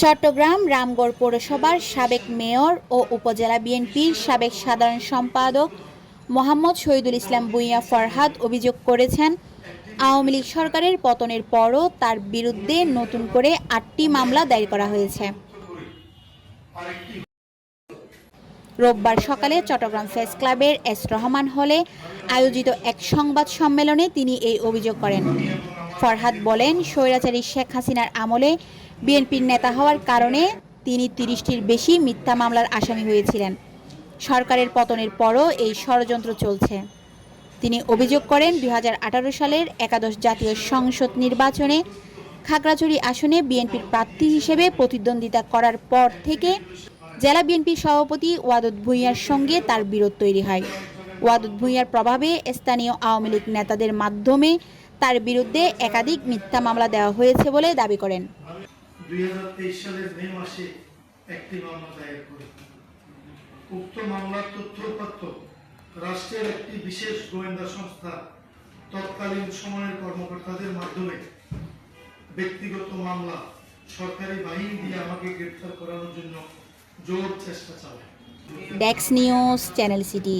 চট্টগ্রাম রামগড় পৌরসভার সাবেক মেয়র ও উপজেলা বিএনপির সাবেক সাধারণ সম্পাদক মোহাম্মদ শহীদুল ইসলাম ভূঁইয়া ফরহাদ অভিযোগ করেছেন, আওয়ামী লীগ সরকারের পতনের পরও তার বিরুদ্ধে নতুন করে ৮টি মামলা দায়ের করা হয়েছে। রোববার সকালে চট্টগ্রাম প্রেস ক্লাবের এস রহমান হলে আয়োজিত এক সংবাদ সম্মেলনে তিনি এই অভিযোগ করেন। ফরহাদ বলেন, স্বৈরাচারী শেখ হাসিনার আমলে বিএনপির নেতা হওয়ার কারণে তিনি ৩০টির বেশি মিথ্যা মামলার আসামি হয়েছিলেন। সরকারের পতনের পরও এই ষড়যন্ত্র চলছে। তিনি অভিযোগ করেন, ২০১৮ সালের একাদশ জাতীয় সংসদ নির্বাচনে খাগড়াছড়ি আসনে বিএনপির প্রার্থী হিসেবে প্রতিদ্বন্দ্বিতা করার পর থেকে জেলা বিএনপির সভাপতি ওয়াদুদ ভূঁইয়ার সঙ্গে তার বিরোধ তৈরি হয়। ওয়াদুদ ভূঁইয়ার প্রভাবে স্থানীয় আওয়ামী লীগ নেতাদের মাধ্যমে তার বিরুদ্ধে একাধিক মিথ্যা মামলা দেওয়া হয়েছে বলে দাবি করেন। ২০২৩ সালের মে মাসে একটি মামলা দায়ের করি। উক্ত মামলার তথ্যপাত্র রাষ্ট্রের একটি বিশেষ গোয়েন্দা সংস্থা তৎকালীন সময়ের কর্মকর্তাদের মাধ্যমে ব্যক্তিগত মামলা সরকারি বাহিনী দিয়ে আমাকে গ্রেফতার করানোর জন্য জোর চেষ্টা চালায়। Desk news, channel city.